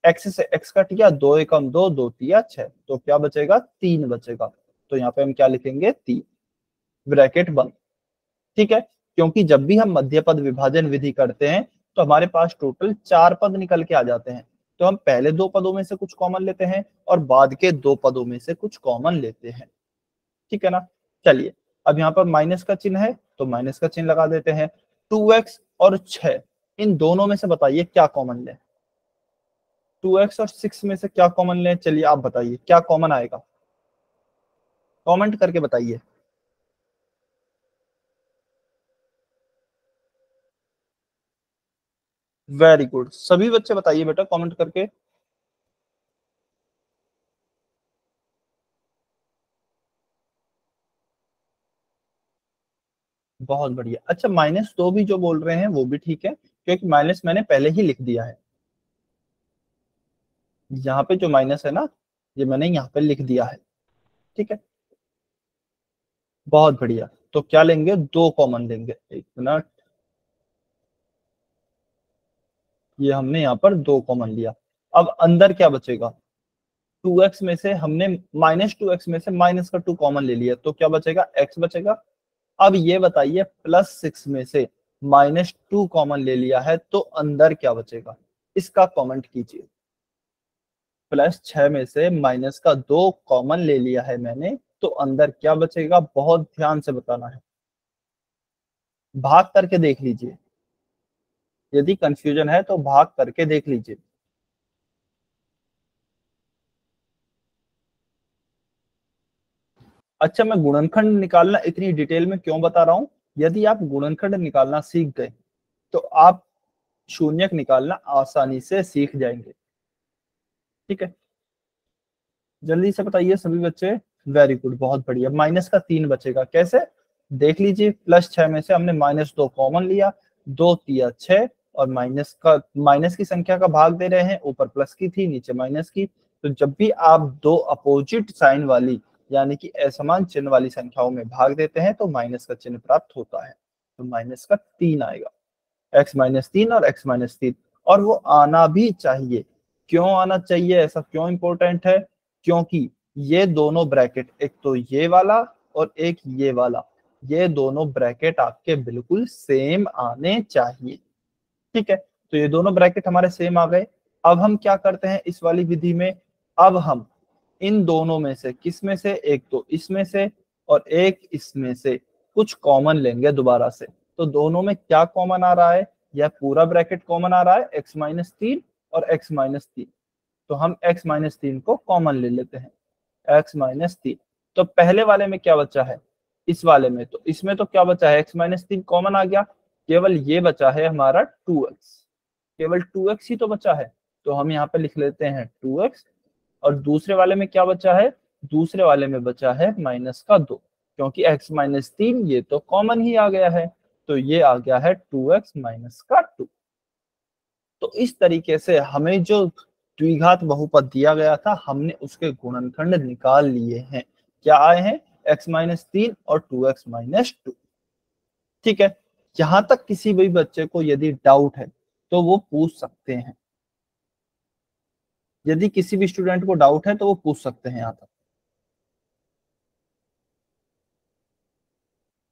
x से x कट गया, 2 एकम 2, 2 तिया 6, तो क्या बचेगा? 3 बचेगा। तो यहाँ पे हम क्या लिखेंगे? 3, ब्रैकेट बंद। ठीक है, क्योंकि जब भी हम मध्य पद विभाजन विधि करते हैं तो हमारे पास टोटल 4 पद निकल के आ जाते हैं, तो हम पहले 2 पदों में से कुछ कॉमन लेते हैं और बाद के 2 पदों में से कुछ कॉमन लेते हैं। ठीक है ना? चलिए, अब यहाँ पर माइनस का चिन्ह है तो माइनस का चिन्ह लगा देते हैं। 2x और 6, इन दोनों में से बताइए क्या कॉमन लें? 2x और 6 में से क्या कॉमन लें? चलिए आप बताइए क्या कॉमन आएगा, कमेंट करके बताइए। वेरी गुड, सभी बच्चे बताइए बेटा कमेंट करके। बहुत बढ़िया। अच्छा -2 भी जो बोल रहे हैं वो भी ठीक है, क्योंकि माइनस मैंने पहले ही लिख दिया है। यहाँ पे जो माइनस है ना, ये मैंने यहाँ पे लिख दिया है। ठीक है, बहुत बढ़िया। तो क्या लेंगे? 2 कॉमन लेंगे। एक मिनट, ये हमने यहाँ पर 2 कॉमन लिया। अब अंदर क्या बचेगा? 2x में से हमने -2x में से माइनस का 2 कॉमन ले लिया, तो क्या बचेगा? x बचेगा। अब ये बताइए, +6 में से -2 कॉमन ले लिया है तो अंदर क्या बचेगा? इसका कमेंट कीजिए। +6 में से माइनस का 2 कॉमन ले लिया है मैंने, तो अंदर क्या बचेगा? बहुत ध्यान से बताना है, भाग करके देख लीजिए। यदि कंफ्यूजन है तो भाग करके देख लीजिए। अच्छा, मैं गुणनखंड निकालना इतनी डिटेल में क्यों बता रहा हूं? यदि आप गुणनखंड निकालना सीख गए तो आप शून्यक निकालना आसानी से सीख जाएंगे। ठीक है, जल्दी से बताइए सभी बच्चे। वेरी गुड, बहुत बढ़िया। माइनस का 3 बचेगा, कैसे? देख लीजिए, +6 में से हमने -2 कॉमन लिया, 2 तिया 6, और माइनस की संख्या का भाग दे रहे हैं, ऊपर प्लस की थी नीचे माइनस की। तो जब भी आप 2 अपोजिट साइन वाली यानी कि असमान चिन्ह वाली संख्याओं में भाग देते हैं तो माइनस का चिन्ह प्राप्त होता है। तो माइनस का 3 आएगा, x-3 और x-3, और वो आना भी चाहिए। क्यों आना चाहिए? ऐसा क्यों इंपॉर्टेंट है? क्योंकि ये दोनों ब्रैकेट, एक तो ये वाला और एक ये वाला, ये दोनों ब्रैकेट आपके बिल्कुल सेम आने चाहिए। ठीक है, तो ये दोनों ब्रैकेट हमारे सेम आ गए। अब हम क्या करते हैं इस वाली विधि में? अब हम इन दोनों में से किस में से, एक तो इसमें से और एक इसमें से कुछ कॉमन लेंगे दोबारा से। तो दोनों में क्या कॉमन आ रहा है? यह पूरा ब्रैकेट कॉमन आ रहा है, x-3 और x-3। तो हम x-3 को कॉमन ले लेते हैं, x-3। तो पहले वाले में क्या बचा है? इस वाले में, तो इसमें तो क्या बचा है? x-3 कॉमन आ गया, केवल ये बचा है हमारा 2x, केवल 2x ही तो बचा है। तो हम यहाँ पे लिख लेते हैं 2x। और दूसरे वाले में क्या बचा है? दूसरे वाले में बचा है -2, क्योंकि x-3 ये तो कॉमन ही आ गया है, तो ये आ गया है 2x - 2। तो इस तरीके से हमें जो द्विघात बहुपद दिया गया था, हमने उसके गुणनखंड निकाल लिए हैं। क्या आए हैं? x-3 और 2x-2। ठीक है, यहां तक किसी भी बच्चे को यदि डाउट है तो वो पूछ सकते हैं। यदि किसी भी स्टूडेंट को डाउट है तो वो पूछ सकते हैं। यहां तक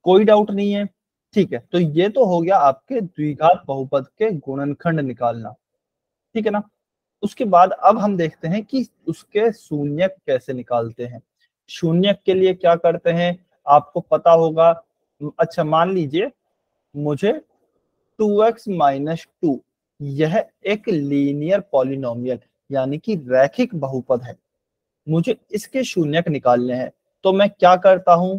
कोई डाउट नहीं है? ठीक है, तो ये तो हो गया आपके द्विघात बहुपद के गुणनखंड निकालना। ठीक है ना। उसके बाद अब हम देखते हैं कि उसके शून्यक कैसे निकालते हैं। शून्यक के लिए क्या करते हैं आपको पता होगा। अच्छा, मान लीजिए मुझे 2x-2 यह एक लीनियर पॉलिनोमियल यानी कि रैखिक बहुपद है, मुझे इसके शून्यक निकालने हैं। तो मैं क्या करता हूं,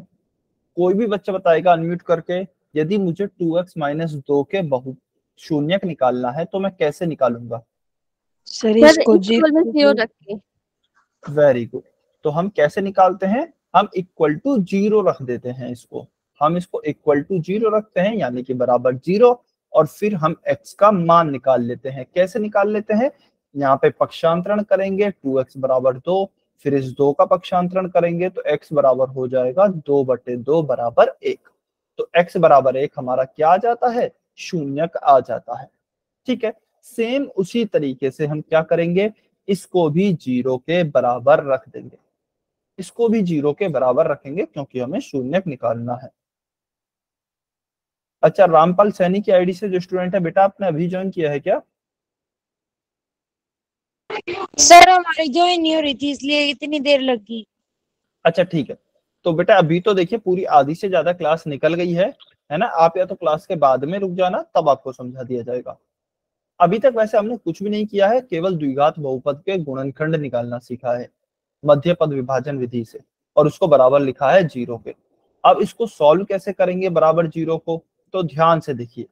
कोई भी बच्चा बताएगा अनम्यूट करके, यदि मुझे 2x-2 के बहु शून्यक निकालना है तो मैं कैसे निकालूंगा? सर सर इसको इक्वल में जीरो रख के। Very good. तो हम कैसे निकालते हैं? हम इक्वल टू 0 रख देते हैं इसको। हम इसको इक्वल टू 0 रखते हैं यानी कि बराबर 0, और फिर हम x का मान निकाल लेते हैं। कैसे निकाल लेते हैं? यहाँ पे पक्षांतरण करेंगे, 2x बराबर 2, फिर इस 2 का पक्षांतरण करेंगे तो x बराबर हो जाएगा 2/2 बराबर 1। तो x बराबर 1 हमारा क्या आ जाता है? शून्यक आ जाता है। ठीक है, सेम उसी तरीके से हम क्या करेंगे, इसको भी 0 के बराबर रख देंगे। इसको भी 0 के बराबर रखेंगे क्योंकि हमें शून्यक निकालना है। अच्छा, रामपाल सैनी की आईडी से जो स्टूडेंट है, बेटा आपने अभी ज्वाइन किया है क्या? सर हमारी ज्वाइन नहीं हो रही थी इसलिए इतनी देर लगी। अच्छा ठीक है, तो बेटा अभी तो देखिए पूरी आधी से ज्यादा क्लास निकल गई है ना। आप या तो क्लास के बाद में रुक जाना, तब आपको समझा दिया जाएगा। अभी तक वैसे हमने कुछ भी नहीं किया है, केवल द्विघात बहुपद के गुणनखंड निकालना सीखा है मध्य पद विभाजन विधि से, और उसको बराबर लिखा है 0 के। अब इसको सॉल्व कैसे करेंगे बराबर 0 को? तो ध्यान से देखिए,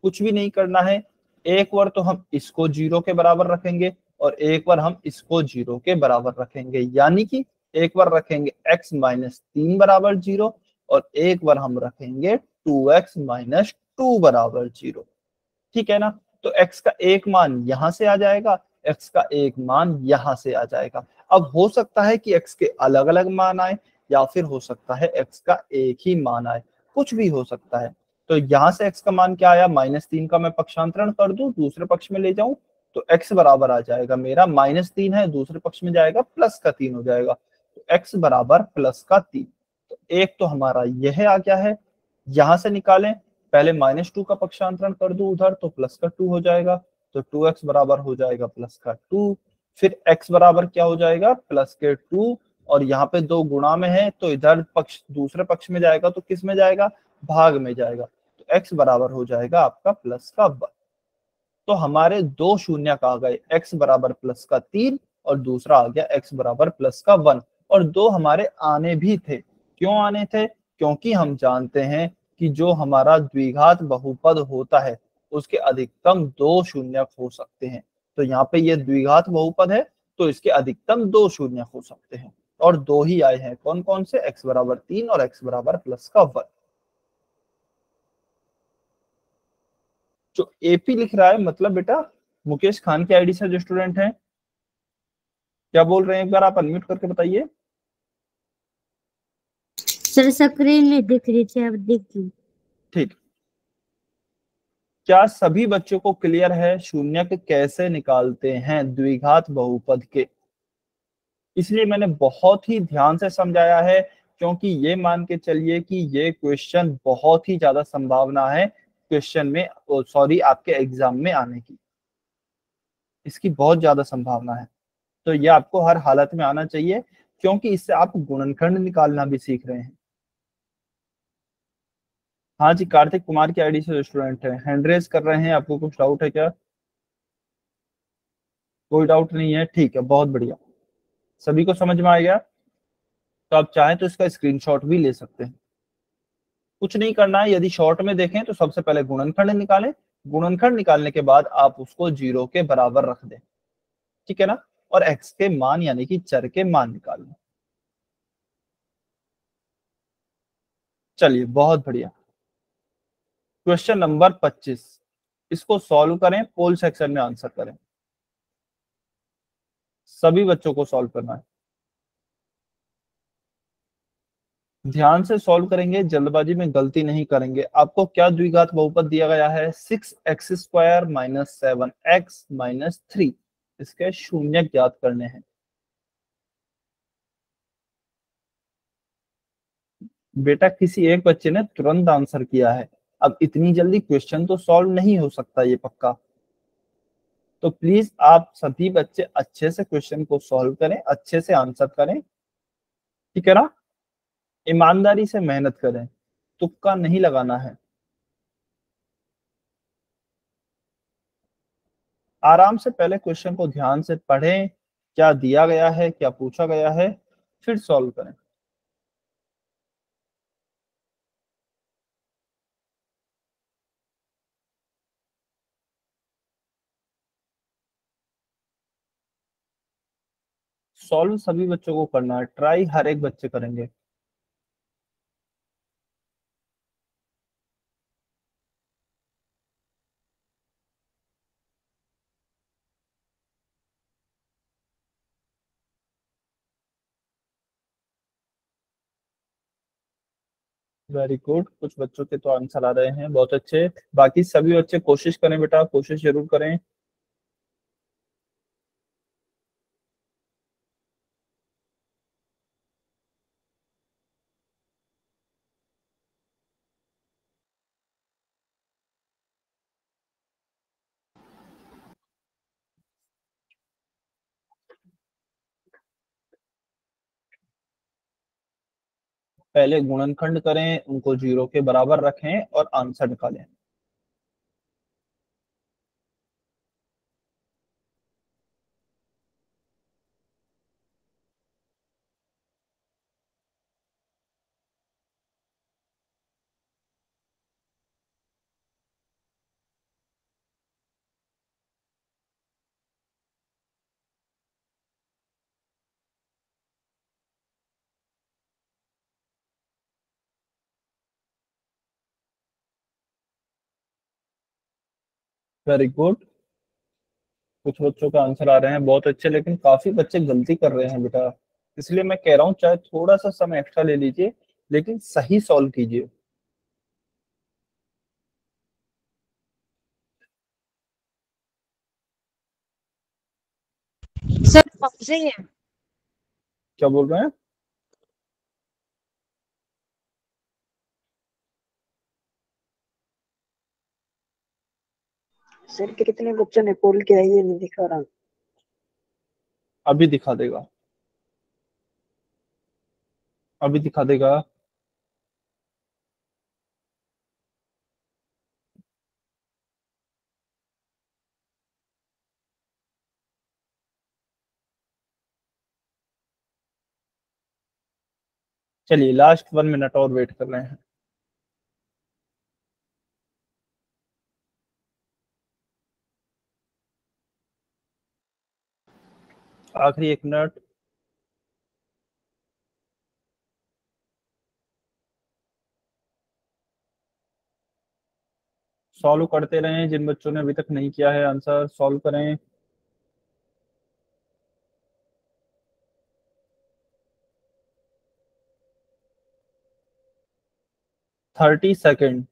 कुछ भी नहीं करना है। एक बार तो हम इसको 0 के बराबर रखेंगे और एक बार हम इसको 0 के बराबर रखेंगे, यानी कि एक बार रखेंगे x-3 बराबर 0 और एक बार हम रखेंगे 2x-2 बराबर 0। ठीक है ना। तो x का एक मान यहां से आ जाएगा, x का एक मान यहां से आ जाएगा। अब हो सकता है कि x के अलग अलग मान आए या फिर हो सकता है x का एक ही मान आए, कुछ भी हो सकता है। तो यहां से x का मान क्या आया? -3 का मैं पक्षांतरण कर दूं, दूसरे पक्ष में ले जाऊं तो x बराबर आ जाएगा मेरा -3 है, दूसरे पक्ष में जाएगा +3 हो जाएगा, तो x बराबर +3। तो एक तो हमारा यह आ गया है। यहां से निकालें, पहले -2 का पक्षांतरण कर दूं उधर तो +2 हो जाएगा, तो 2x बराबर हो जाएगा +2। फिर x बराबर क्या हो जाएगा? +2, और यहाँ पे 2 गुणा में है तो इधर पक्ष दूसरे पक्ष में जाएगा तो किस में जाएगा? भाग में जाएगा, तो x बराबर हो जाएगा आपका +1। तो हमारे दो शून्यक आ गए, x बराबर +3 और दूसरा आ गया x बराबर +1। और दो हमारे आने भी थे। क्यों आने थे? क्योंकि हम जानते हैं कि जो हमारा द्विघात बहुपद होता है उसके अधिकतम 2 शून्यक हो सकते हैं। तो यहाँ पे ये द्विघात बहुपद है तो इसके अधिकतम 2 शून्यक हो सकते हैं, और 2 ही आए हैं। कौन कौन से? x बराबर 3 और x बराबर +1। जो एपी लिख रहा है मतलब बेटा मुकेश खान की आईडी से जो स्टूडेंट है, क्या बोल रहे हैं एक बार आप अनम्यूट करके बताइए। सर स्क्रीन नहीं दिख रही थी, अब दिख गई। ठीक, क्या सभी बच्चों को क्लियर है शून्यक कैसे निकालते हैं द्विघात बहुपद के? इसलिए मैंने बहुत ही ध्यान से समझाया है, क्योंकि ये मान के चलिए कि ये क्वेश्चन बहुत ही ज्यादा संभावना है क्वेश्चन में, सॉरी आपके एग्जाम में आने की, इसकी बहुत ज्यादा संभावना है। तो ये आपको हर हालत में आना चाहिए, क्योंकि इससे आप गुणनखंड निकालना भी सीख रहे हैं। हाँ जी, कार्तिक कुमार की आईडी से स्टूडेंट है, हैंड रेज कर रहे हैं। आपको कुछ डाउट है क्या? कोई डाउट नहीं है, ठीक है, बहुत बढ़िया, सभी को समझ में आ गया। तो आप चाहें तो इसका स्क्रीनशॉट भी ले सकते हैं। कुछ नहीं करना है, यदि शॉर्ट में देखें तो सबसे पहले गुणनखंड निकालें, गुणनखंड निकालने के बाद आप उसको 0 के बराबर रख दें। ठीक है ना। और x के मान यानी कि चर के मान निकाल लें। चलिए बहुत बढ़िया। क्वेश्चन नंबर 25, इसको सॉल्व करें, पोल सेक्शन में आंसर करें। सभी बच्चों को सॉल्व करना है, ध्यान से सॉल्व करेंगे, जल्दबाजी में गलती नहीं करेंगे। आपको क्या द्विघात बहुपद दिया गया है? 6x² - 7x - 3, इसके शून्य ज्ञात करने हैं। बेटा किसी एक बच्चे ने तुरंत आंसर किया है, अब इतनी जल्दी क्वेश्चन तो सॉल्व नहीं हो सकता ये पक्का। तो प्लीज आप सभी बच्चे अच्छे से क्वेश्चन को सॉल्व करें, अच्छे से आंसर करें, ठीक है ना? ईमानदारी से मेहनत करें, तुक्का नहीं लगाना है। आराम से पहले क्वेश्चन को ध्यान से पढ़ें, क्या दिया गया है, क्या पूछा गया है, फिर सॉल्व करें। सॉल्व सभी बच्चों को करना है, ट्राई हर एक बच्चे करेंगे। वेरी गुड, कुछ बच्चों के तो आंसर आ रहे हैं, बहुत अच्छे। बाकी सभी बच्चे कोशिश करें बेटा, कोशिश जरूर करें। पहले गुणनखंड करें, उनको 0 के बराबर रखें और आंसर निकालें। वेरी गुड, कुछ बच्चों का आंसर आ रहे हैं, बहुत अच्छे, लेकिन काफी बच्चे गलती कर रहे हैं बेटा, इसलिए मैं कह रहा हूँ चाहे थोड़ा सा समय एक्स्ट्रा ले लीजिए, लेकिन सही सॉल्व कीजिए। सर सही है। क्या बोल रहे हैं? सर के कितने बच्चों ने पोल किया ये नहीं दिखा रहा। अभी दिखा देगा, अभी दिखा देगा। चलिए लास्ट 1 मिनट और वेट कर रहे हैं। आखिरी 1 मिनट। सॉल्व करते रहें, जिन बच्चों ने अभी तक नहीं किया है आंसर सॉल्व करें। Thirty second.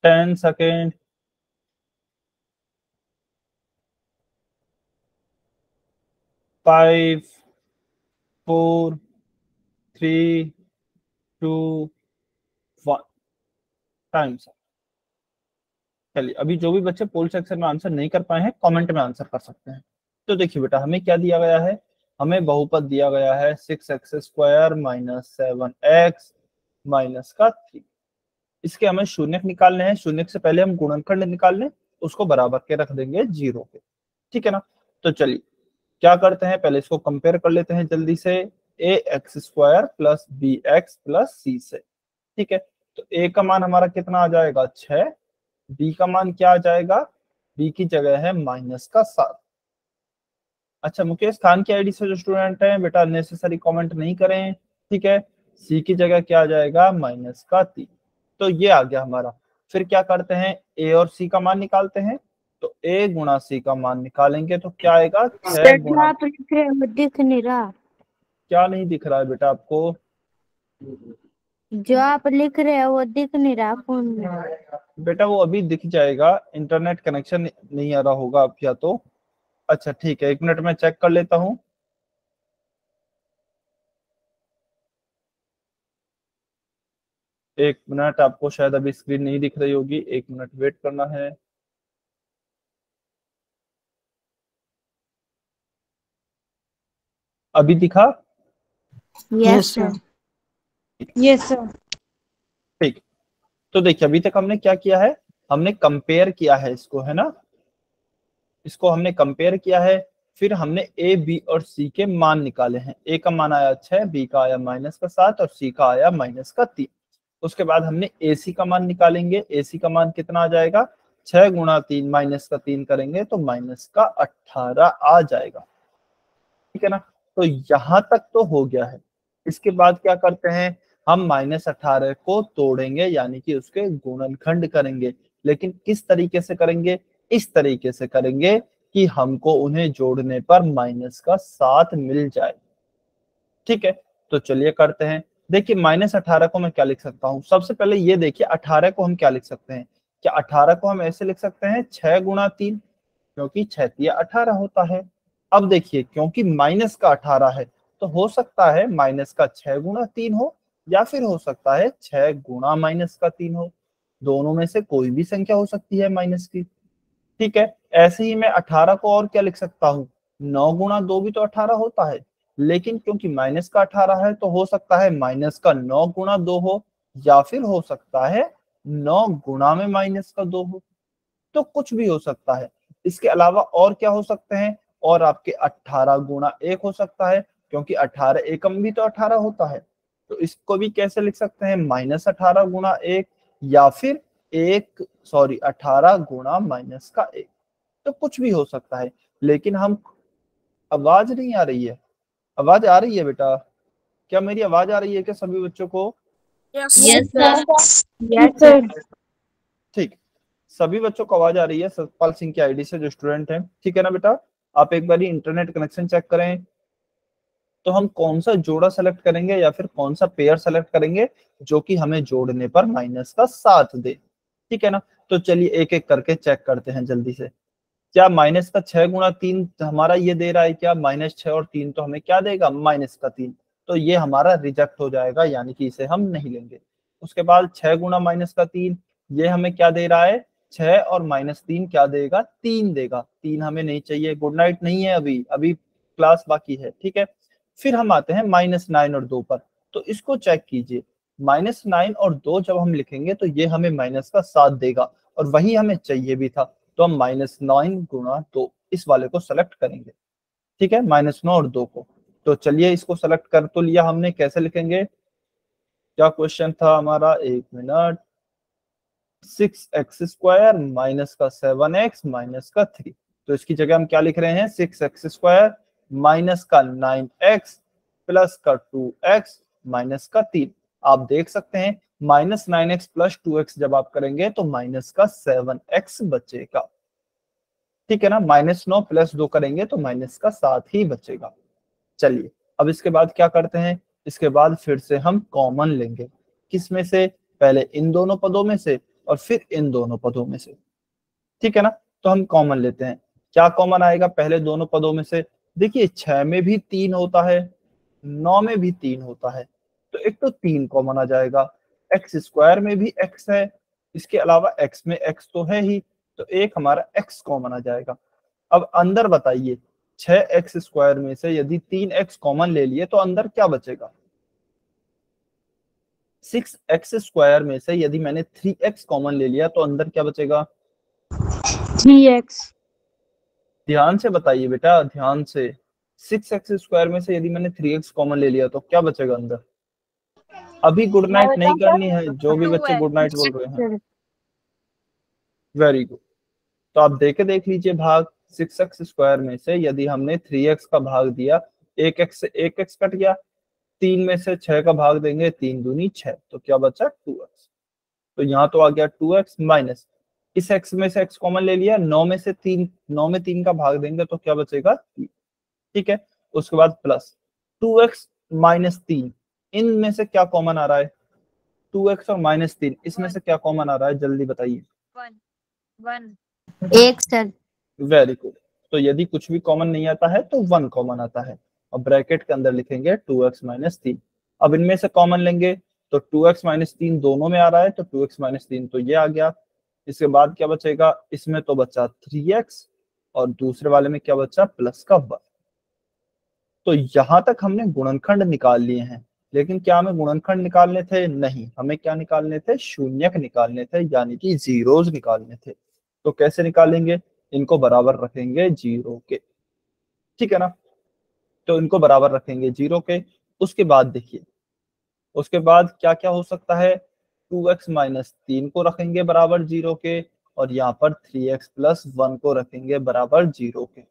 Ten second. 5 4 3 2 1 time. चलिए अभी जो भी बच्चे पोल सेक्शन में आंसर नहीं कर पाए हैं कमेंट में आंसर कर सकते हैं। तो देखिए बेटा हमें क्या दिया गया है, हमें बहुपद दिया गया है 6x² - 7x - 3। इसके हमें शून्यक निकालने हैं, शून्यक से पहले हम गुणनखंड निकाल लें, उसको बराबर के रख देंगे 0 के, ठीक है ना? तो चलिए क्या करते हैं, पहले इसको कंपेयर कर लेते हैं जल्दी से, ax² + bx + c से, ठीक है? तो a का मान हमारा कितना आ जाएगा 6, बी का मान क्या आ जाएगा, बी की जगह है -7। अच्छा, मुकेश खान की आईडी से जो स्टूडेंट है बेटा नेसेसरी कमेंट नहीं करें, ठीक है। सी की जगह क्या आ जाएगा, -3। तो ये आ गया हमारा। फिर क्या करते हैं, ए और सी का मान निकालते हैं। तो ए गुणा सी का मान निकालेंगे तो क्या आएगा, 6 गुणा, आप लिख रहे हो दिख नहीं रहा। क्या नहीं दिख रहा है बेटा आपको, जो आप लिख रहे हो वो दिख नहीं रहा फोन में। बेटा वो अभी दिख जाएगा, इंटरनेट कनेक्शन नहीं आ रहा होगा आप या तो। अच्छा ठीक है, 1 मिनट में चेक कर लेता हूँ। एक मिनट, आपको शायद अभी स्क्रीन नहीं दिख रही होगी, 1 मिनट वेट करना है। अभी दिखा, यस सर। Yes sir. ठीक। तो देखिए अभी तक हमने क्या किया है, हमने कंपेयर किया है इसको, है ना, इसको हमने कंपेयर किया है। फिर हमने ए बी और सी के मान निकाले हैं। ए का मान आया 6, बी का आया -7 और सी का आया -3। उसके बाद हमने ए सी का मान निकालेंगे। ए सी का मान कितना आ जाएगा, 6 गुणा 3 -3 करेंगे तो -18 आ जाएगा, ठीक है ना। तो यहां तक तो हो गया है। इसके बाद क्या करते हैं, हम -18 को तोड़ेंगे, यानी कि उसके गुणनखंड करेंगे। लेकिन किस तरीके से करेंगे, इस तरीके से करेंगे कि हमको उन्हें जोड़ने पर -7 मिल जाए, ठीक है। तो चलिए करते हैं। देखिए -18 को मैं क्या लिख सकता हूँ, सबसे पहले ये देखिए 18 को हम क्या लिख सकते हैं, क्या 18 को हम ऐसे लिख सकते हैं 6 गुणा 3, क्योंकि 6 तिया 18 होता है। अब देखिए क्योंकि माइनस का 18 है तो हो सकता है माइनस का 6 गुणा 3 हो, या फिर हो सकता है 6 गुणा -3 हो। दोनों में से कोई भी संख्या हो सकती है माइनस की, ठीक है। ऐसे ही मैं 18 को और क्या लिख सकता हूँ, 9 गुणा 2 भी तो 18 होता है। लेकिन क्योंकि माइनस का 18 है तो हो सकता है माइनस का 9 गुणा 2 हो, या फिर हो सकता है 9 गुणा में -2 हो। तो कुछ भी हो सकता है। इसके अलावा और क्या हो सकते हैं, और आपके 18 गुणा 1 हो सकता है, क्योंकि 18 एकम भी तो 18 होता है। तो इसको भी कैसे लिख सकते हैं, -18 गुणा 1, या फिर 18 गुणा -1। तो कुछ भी हो सकता है। लेकिन हम, आवाज नहीं आ रही है, आवाज आ रही है बेटा, क्या मेरी आवाज आ रही है क्या सभी बच्चों को? Yes sir. Yes sir. ठीक, सभी बच्चों को आवाज आ रही है सतपाल सिंह की आईडी से जो स्टूडेंट हैं, ठीक है ना बेटा। आप एक बार इंटरनेट कनेक्शन चेक करें। तो हम कौन सा जोड़ा सेलेक्ट करेंगे या फिर कौन सा पेयर सेलेक्ट करेंगे जो कि हमें जोड़ने पर -7 दे, ठीक है ना। तो चलिए एक एक करके चेक करते हैं जल्दी से। क्या -6 गुणा 3 हमारा ये दे रहा है क्या, -6 और 3 तो हमें क्या देगा, -3। तो ये हमारा रिजेक्ट हो जाएगा, यानी कि इसे हम नहीं लेंगे। उसके बाद 6 गुणा -3 ये हमें क्या दे रहा है, 6 और -3 क्या देगा, 3 देगा। 3 हमें नहीं चाहिए, गुड नाइट नहीं है, अभी अभी क्लास बाकी है, ठीक है। फिर हम आते हैं -9 और 2 पर। तो इसको चेक कीजिए, -9 और 2 जब हम लिखेंगे तो ये हमें -7 देगा, और वही हमें चाहिए भी था। तो हम -9 गुणा 2 इस वाले को सेलेक्ट करेंगे, ठीक है, -9 और 2 को। तो चलिए इसको सेलेक्ट कर तो लिया हमने, कैसे लिखेंगे, क्या क्वेश्चन था हमारा, 1 मिनट। 6x² माइनस का 7x माइनस का 3। तो इसकी जगह हम क्या लिख रहे हैं, 6x² माइनस का 9x प्लस का 2x माइनस का 3। आप देख सकते हैं -9x प्लस 2x जब आप करेंगे तो माइनस का 7x बचेगा, ठीक है ना। -9 प्लस 2 करेंगे तो माइनस का 7 ही बचेगा। चलिए अब इसके बाद क्या करते हैं, इसके बाद फिर से हम कॉमन लेंगे। किस में से, पहले इन दोनों पदों में से और फिर इन दोनों पदों में से, ठीक है ना। तो हम कॉमन लेते हैं, क्या कॉमन आएगा पहले दोनों पदों में से। देखिए 6 में भी 3 होता है, 9 में भी 3 होता है, तो एक तो 3 कॉमन आ जाएगा। x² में भी x है, इसके अलावा x में x तो है ही, तो एक हमारा x कॉमन आ जाएगा। अब अंदर बताइए 6x² में से यदि 3x कॉमन ले लिए तो अंदर क्या बचेगा, 6x² में से यदि मैंने 3x कॉमन ले लिया तो अंदर क्या बचेगा, 3x। ध्यान से बताइए बेटा, ध्यान से। 6x² में से यदि मैंने 3x कॉमन ले लिया तो क्या बचेगा अंदर। अभी गुड नाइट नहीं करनी है, जो भी बच्चे गुड नाइट बोल रहे हैं। Very good. तो आप देख लीजिए भाग 6x स्क्वायर में से यदि हमने 3x का भाग दिया, 1x से 1x कट गया, 3 में से 6 का भाग देंगे, 3 दूनी 6, तो क्या बचा 2x। तो यहाँ तो आ गया 2x माइनस, इस x में से x कॉमन ले लिया, 9 में 3 का भाग देंगे तो क्या बचेगा 3। ठीक है, उसके बाद प्लस 2x माइनस 3, इनमें से क्या कॉमन आ रहा है, 2x और माइनस 3, इसमें से क्या कॉमन आ रहा है, जल्दी बताइए। 1 एक सर। Very good. तो यदि कुछ भी कॉमन नहीं आता है तो 1 कॉमन आता है, और ब्रैकेट के अंदर लिखेंगे 2x माइनस 3। अब इनमें से कॉमन लेंगे तो 2x माइनस 3 दोनों में आ रहा है, तो 2x माइनस 3 तो ये आ गया। इसके बाद क्या बचेगा, इसमें तो बचा 3x और दूसरे वाले में क्या बचा, प्लस का 1। तो यहां तक हमने गुणनखंड निकाल लिए हैं, लेकिन क्या हमें गुणनखंड निकालने थे, नहीं, हमें क्या निकालने थे, शून्यक निकालने थे, यानी कि जीरोज निकालने थे। तो कैसे निकालेंगे, इनको बराबर रखेंगे 0 के, ठीक है ना। तो इनको बराबर रखेंगे 0 के। उसके बाद देखिए, उसके बाद क्या क्या हो सकता है, 2x माइनस 3 को रखेंगे बराबर 0 के, और यहाँ पर 3x प्लस 1 को रखेंगे बराबर 0 के,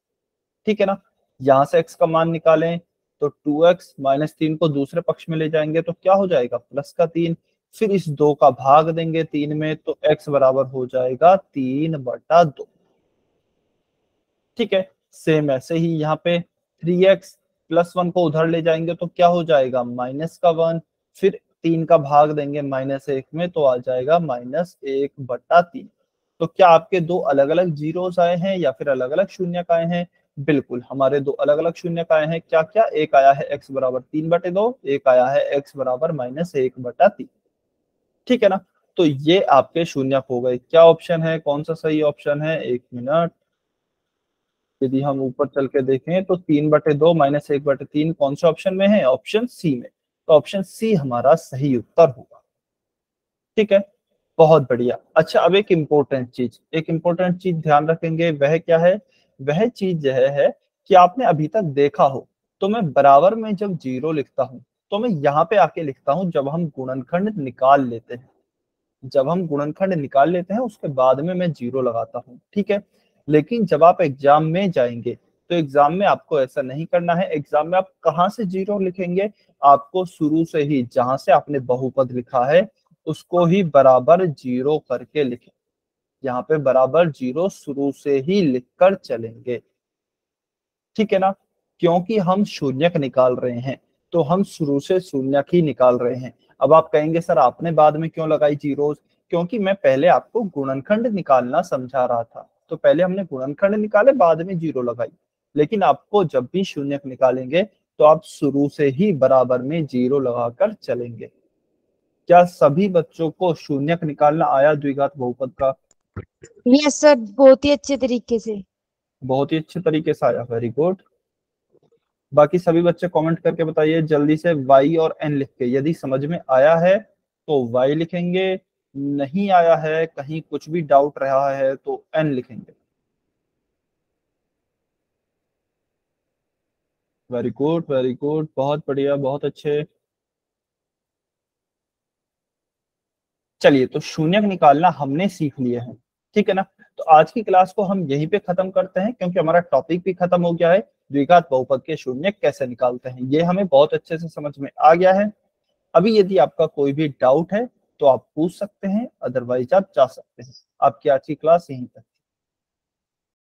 ठीक है ना। यहाँ से x का मान निकालें तो 2x माइनस 3 को दूसरे पक्ष में ले जाएंगे तो क्या हो जाएगा, प्लस का 3, फिर इस 2 का भाग देंगे 3 में, तो x बराबर हो जाएगा 3/2। ठीक है, सेम ऐसे ही यहाँ पे 3x प्लस 1 को उधर ले जाएंगे तो क्या हो जाएगा, माइनस का 1, फिर 3 का भाग देंगे -1 में तो आ जाएगा -1/3। तो क्या आपके दो अलग अलग जीरोस आए हैं या फिर अलग अलग शून्यक आए हैं, बिल्कुल हमारे दो अलग अलग शून्यक आए हैं। क्या क्या, एक आया है x बराबर 3/2, एक आया है x बराबर -1/3, ठीक है ना। तो ये आपके शून्यक हो गए। क्या ऑप्शन है, कौन सा सही ऑप्शन है, 1 मिनट। यदि हम ऊपर चल के देखें तो 3/2 -1/3 कौन से ऑप्शन में है, ऑप्शन सी में। तो ऑप्शन सी हमारा सही उत्तर होगा, ठीक है, बहुत बढ़िया। अच्छा, अब एक इम्पोर्टेंट चीज ध्यान रखेंगे, वह क्या है, वह चीज यह है कि आपने अभी तक देखा हो तो मैं बराबर में जब 0 लिखता हूं तो मैं यहाँ पे आके लिखता हूं जब हम गुणनखंड निकाल लेते हैं, जब हम गुणनखंड निकाल लेते हैं उसके बाद में मैं 0 लगाता हूँ, ठीक है। लेकिन जब आप एग्जाम में जाएंगे तो एग्जाम में आपको ऐसा नहीं करना है। एग्जाम में आप कहाँ से 0 लिखेंगे, आपको शुरू से ही जहां से आपने बहुपद लिखा है उसको ही बराबर 0 करके लिखें। यहाँ पे बराबर 0 शुरू से ही लिखकर चलेंगे, ठीक है ना। क्योंकि हम शून्यक निकाल रहे हैं तो हम शुरू से शून्यक ही निकाल रहे हैं। अब आप कहेंगे सर आपने बाद में क्यों लगाई जीरोस, क्योंकि मैं पहले आपको गुणनखंड निकालना समझा रहा था, तो पहले हमने गुणनखंड निकाले बाद में 0 लगाई। लेकिन आपको जब भी शून्यक निकालेंगे तो आप शुरू से ही बराबर में 0 लगाकर चलेंगे। क्या सभी बच्चों को शून्यक निकालना आया द्विघात बहुपद का? यस सर, बहुत ही अच्छे तरीके से। बहुत ही अच्छे तरीके से आया, वेरी गुड। बाकी सभी बच्चे कमेंट करके बताइए जल्दी से y और n लिख के, यदि समझ में आया है तो y लिखेंगे, नहीं आया है, कहीं कुछ भी डाउट रहा है तो n लिखेंगे। वेरी गुड, बहुत बढ़िया, बहुत अच्छे। चलिए, तो शून्यक निकालना हमने सीख लिया है, ठीक है ना। तो आज की क्लास को हम यहीं पे खत्म करते हैं, क्योंकि हमारा टॉपिक भी खत्म हो गया है। द्विघात बहुपद के शून्यक कैसे निकालते हैं ये हमें बहुत अच्छे से समझ में आ गया है। अभी यदि आपका कोई भी डाउट है तो आप पूछ सकते हैं, अदरवाइज आप जा सकते हैं। आपकी आज की क्लास यहीं तक।